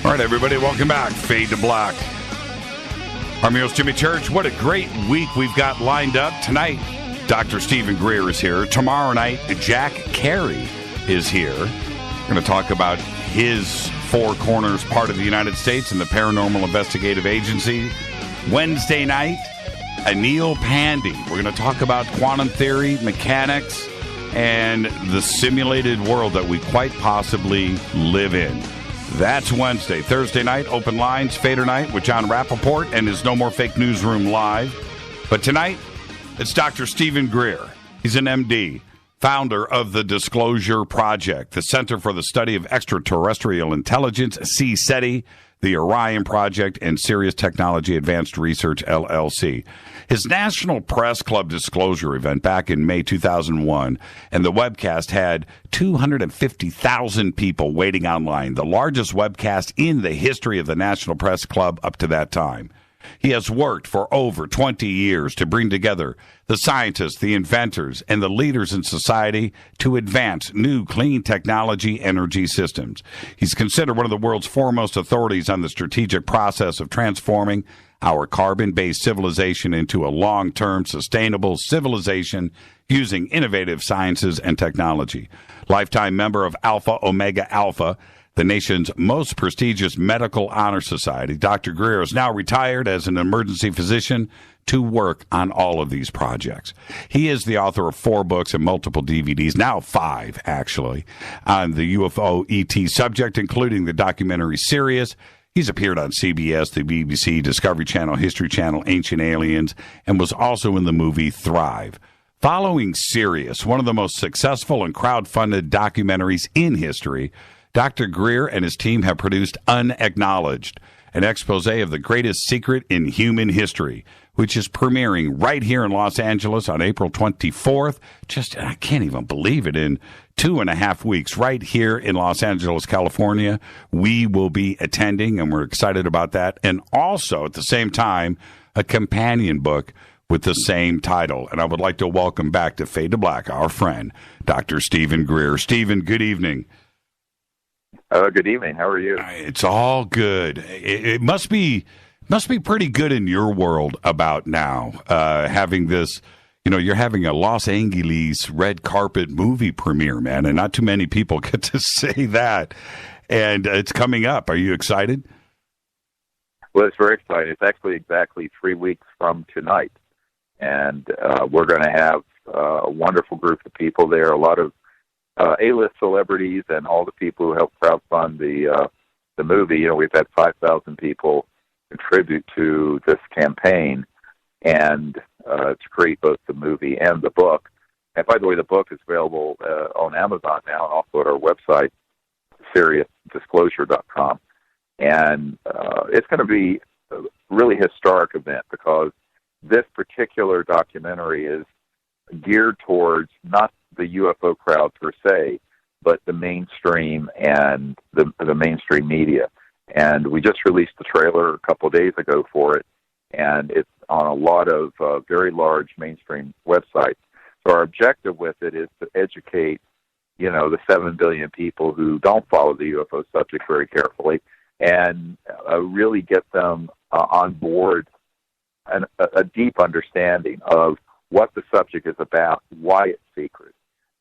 All right, everybody, welcome back. Fade to Black. I'm your host, Jimmy Church. What a great week we've got lined up. Tonight, Dr. Stephen Greer is here. Tomorrow night, Jack Carey is here. We're going to talk about his Four Corners part of the United States and the Paranormal Investigative Agency. Wednesday night, Anil Pandey. We're going to talk about quantum theory, mechanics, and the simulated world that we quite possibly live in. That's Wednesday. Thursday night, open lines, Fader Night with John Rappaport and his No More Fake Newsroom live. But tonight, it's Dr. Stephen Greer. He's an MD, founder of the Disclosure Project, the Center for the Study of Extraterrestrial Intelligence, CSETI, the Orion Project, and Sirius Technology Advanced Research, LLC. His National Press Club disclosure event back in May 2001, and the webcast had 250,000 people waiting online, the largest webcast in the history of the National Press Club up to that time. He has worked for over 20 years to bring together the scientists, the inventors, and the leaders in society to advance new clean technology energy systems. He's considered one of the world's foremost authorities on the strategic process of transforming our carbon-based civilization into a long-term sustainable civilization using innovative sciences and technology. Lifetime member of Alpha Omega Alpha, the nation's most prestigious medical honor society, Dr. Greer is now retired as an emergency physician to work on all of these projects. He is the author of 4 books and multiple DVDs, now 5 actually, on the UFO ET subject, including the documentary Sirius. He's appeared on CBS, the BBC, Discovery Channel, History Channel, Ancient Aliens, and was also in the movie Thrive. Following Sirius, one of the most successful and crowd-funded documentaries in history, Dr. Greer and his team have produced Unacknowledged, an expose of the greatest secret in human history, which is premiering right here in Los Angeles on April 24th. I can't even believe it, in 2.5 weeks, right here in Los Angeles, California. We will be attending, and we're excited about that. And also, at the same time, a companion book with the same title. And I would like to welcome back to Fade to Black our friend, Dr. Stephen Greer. Stephen, good evening. Good evening. How are you? It's all good. It must be pretty good in your world about now, having this, you're having a Los Angeles red carpet movie premiere, man, and not too many people get to say that. And it's coming up. Are you excited? Well, it's very exciting. It's actually exactly 3 weeks from tonight. And we're going to have a wonderful group of people there, a lot of A-list celebrities and all the people who helped crowdfund the movie. We've had 5,000 people contribute to this campaign and to create both the movie and the book. And by the way, the book is available on Amazon now and also at our website, SiriusDisclosure.com. And it's going to be a really historic event because this particular documentary is geared towards not the UFO crowd per se, but the mainstream and the mainstream media. And we just released the trailer a couple of days ago for it, and it's on a lot of very large mainstream websites. So our objective with it is to educate, the 7 billion people who don't follow the UFO subject very carefully, and really get them on board and a deep understanding of what the subject is about, why it's secret,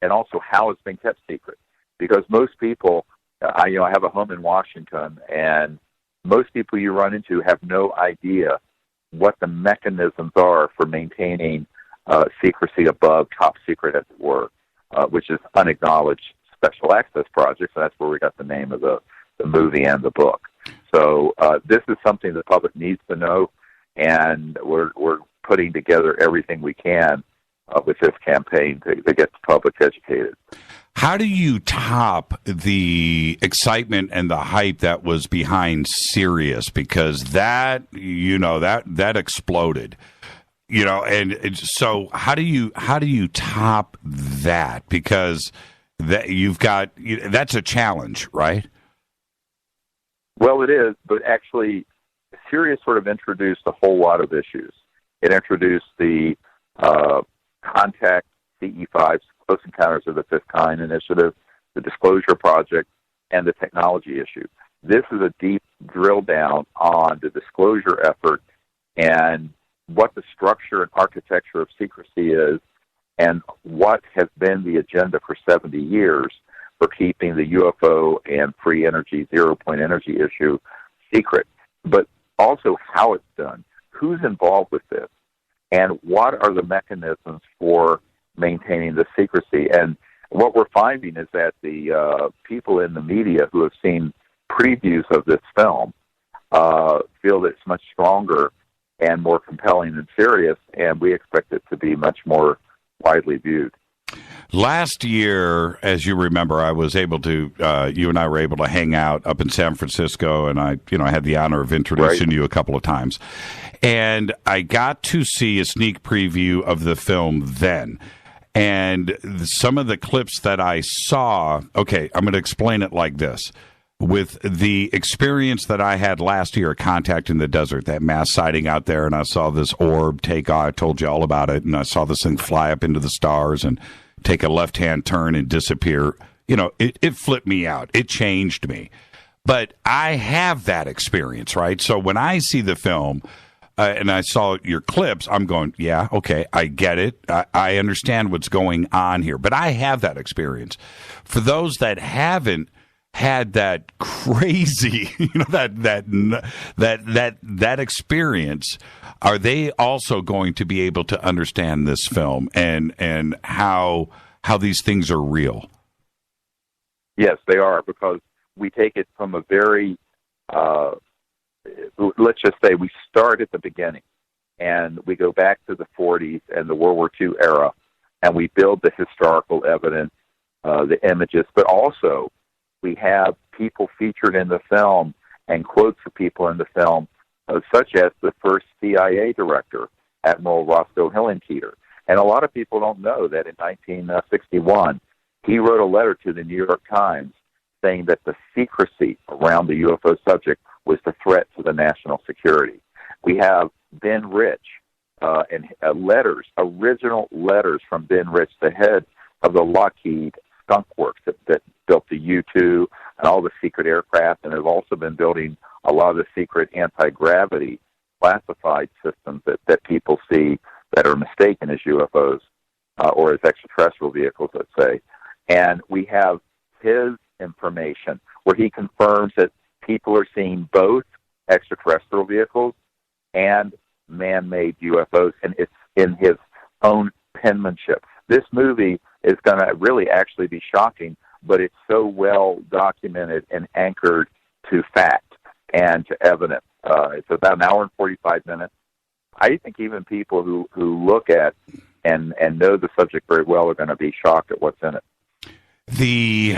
and also how it's been kept secret. Because most people, I have a home in Washington, and most people you run into have no idea what the mechanisms are for maintaining secrecy above top secret, as it were, which is Unacknowledged Special Access Projects. So that's where we got the name of the movie and the book. So this is something the public needs to know, and we're putting together everything we can with this campaign to get the public educated. How do you top the excitement and the hype that was behind Sirius? Because that exploded, and so how do you top that? Because that's a challenge, right? Well, it is, but actually Sirius sort of introduced a whole lot of issues. It introduced the Contact CE5, Close Encounters of the Fifth Kind initiative, the Disclosure Project, and the technology issue. This is a deep drill down on the disclosure effort and what the structure and architecture of secrecy is, and what has been the agenda for 70 years for keeping the UFO and free energy, zero-point energy issue secret, but also how it's done, who's involved with this, and what are the mechanisms for maintaining the secrecy. And what we're finding is that the people in the media who have seen previews of this film feel that it's much stronger and more compelling and serious, and we expect it to be much more widely viewed. Last year, as you remember, I was able to, you and I were able to hang out up in San Francisco, and I had the honor of introducing you a couple of times. And I got to see a sneak preview of the film then. And some of the clips that I saw, okay, I'm going to explain it like this. With the experience that I had last year, Contact in the Desert, that mass sighting out there, and I saw this orb take off, I told you all about it, and I saw this thing fly up into the stars and take a left-hand turn and disappear. It flipped me out. It changed me. But I have that experience, right? So when I see the film and I saw your clips, I'm going, yeah, okay, I get it. I understand what's going on here. But I have that experience. For those that haven't had that crazy, that experience, are they also going to be able to understand this film and how these things are real? Yes, they are, because we take it from a very, let's just say we start at the beginning and we go back to the 40s and the World War II era, and we build the historical evidence, the images, but also we have people featured in the film and quotes of people in the film, such as the first CIA director, Admiral Roscoe Hillenkoetter. And a lot of people don't know that in 1961, he wrote a letter to the New York Times saying that the secrecy around the UFO subject was the threat to the national security. We have Ben Rich and letters, original letters from Ben Rich, the head of the Lockheed Skunk Works that built the U-2 and all the secret aircraft, and have also been building a lot of the secret anti-gravity classified systems that people see that are mistaken as UFOs or as extraterrestrial vehicles, let's say. And we have his information where he confirms that people are seeing both extraterrestrial vehicles and man-made UFOs, and it's in his own penmanship. This movie is going to really actually be shocking, but it's so well documented and anchored to fact and to evidence. It's about an hour and 45 minutes. I think even people who look at and know the subject very well are going to be shocked at what's in it. The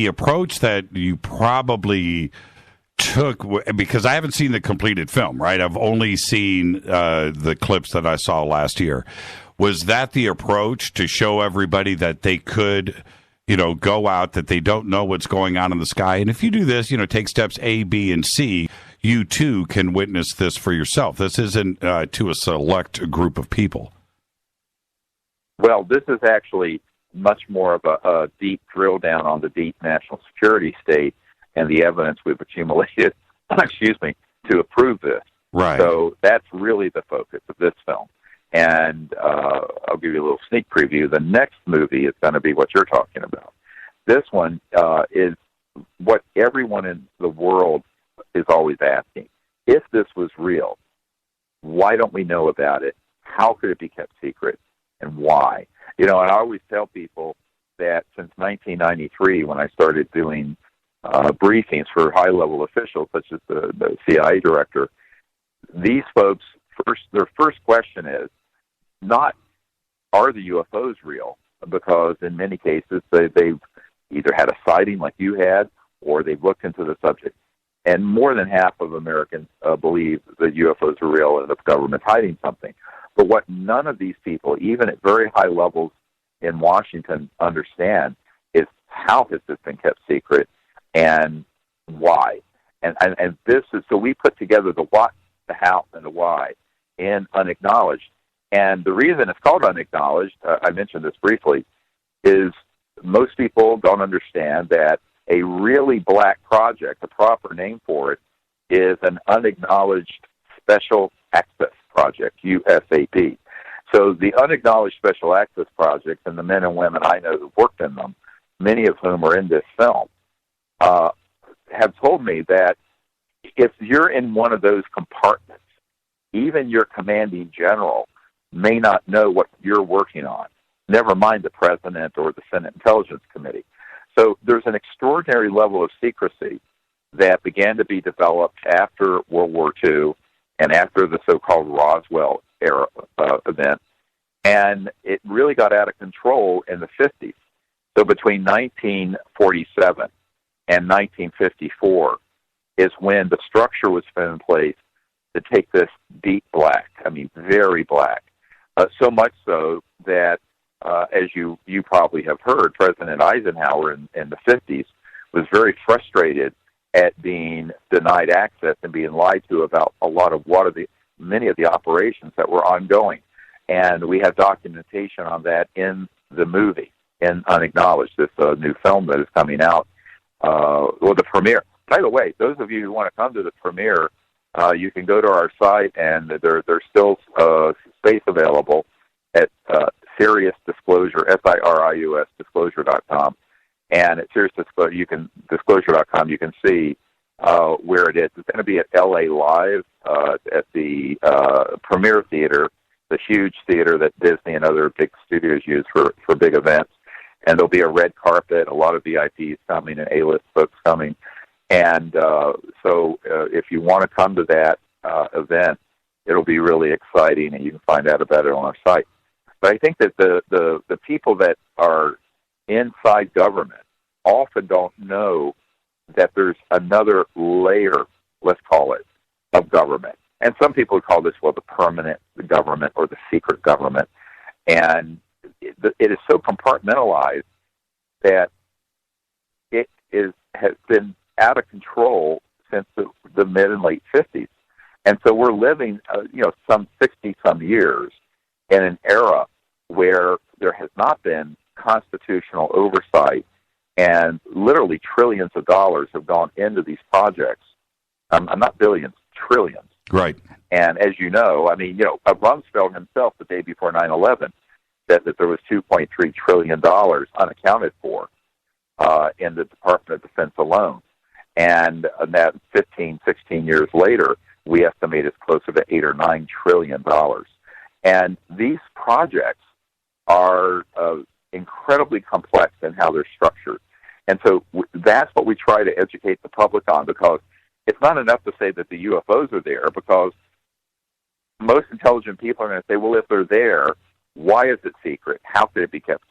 approach that you probably took, because I haven't seen the completed film, right? I've only seen the clips that I saw last year. Was that the approach to show everybody that they could, go out, that they don't know what's going on in the sky? And if you do this, take steps A, B, and C, you too can witness this for yourself. This isn't to a select group of people. Well, this is actually much more of a deep drill down on the deep national security state and the evidence we've accumulated, to approve this. Right. So that's really the focus of this film. And I'll give you a little sneak preview. The next movie is going to be what you're talking about. This one is what everyone in the world is always asking. If this was real, why don't we know about it? How could it be kept secret? And why? And I always tell people that since 1993, when I started doing briefings for high-level officials, such as the CIA director, these folks, their first question is not, are the UFOs real? Because in many cases, they've either had a sighting like you had, or they've looked into the subject. And more than half of Americans believe that UFOs are real and the government's hiding something. But what none of these people, even at very high levels in Washington, understand is how has this been kept secret and why. And this is, so we put together the what, the how, and the why in Unacknowledged. And the reason it's called Unacknowledged, I mentioned this briefly, is most people don't understand that a really black project, the proper name for it is an Unacknowledged Special Access Project, USAP. So the Unacknowledged Special Access Projects, and the men and women I know who've worked in them, many of whom are in this film, have told me that if you're in one of those compartments, even your commanding general may not know what you're working on, never mind the President or the Senate Intelligence Committee. So there's an extraordinary level of secrecy that began to be developed after World War II and after the so-called Roswell era event, and it really got out of control in the 50s. So between 1947 and 1954 is when the structure was put in place to take this deep black, I mean very black, so much so that, as you probably have heard, President Eisenhower in the 50s was very frustrated at being denied access and being lied to about many of the operations that were ongoing. And we have documentation on that in the movie, in Unacknowledged, this new film that is coming out, the premiere. By the way, those of you who want to come to the premiere, you can go to our site, and there's still space available at Sirius Disclosure, SIRIUS Disclosure.com. And at Disclosure.com, you can see where it is. It's going to be at LA Live at the Premiere Theater, the huge theater that Disney and other big studios use for big events. And there'll be a red carpet, a lot of VIPs coming, and A-list folks coming. And so if you want to come to that event, it'll be really exciting, and you can find out about it on our site. But I think that the people that are inside government often don't know that there's another layer, let's call it, of government. And some people call this, the permanent government or the secret government. And it is so compartmentalized that it has been out of control since the mid and late 50s. And so we're living, some 60-some years in an era where there has not been constitutional oversight, and literally trillions of dollars have gone into these projects. Not billions, trillions. Right. And as you know, Rumsfeld himself, the day before 9/11, said that there was $2.3 trillion unaccounted for in the Department of Defense alone. And that 15, 16 years later, we estimate it's closer to $8 or $9 trillion. And these projects are incredibly complex in how they're structured. And so that's what we try to educate the public on, because it's not enough to say that the UFOs are there, because most intelligent people are going to say, well, if they're there, why is it secret? How could it be kept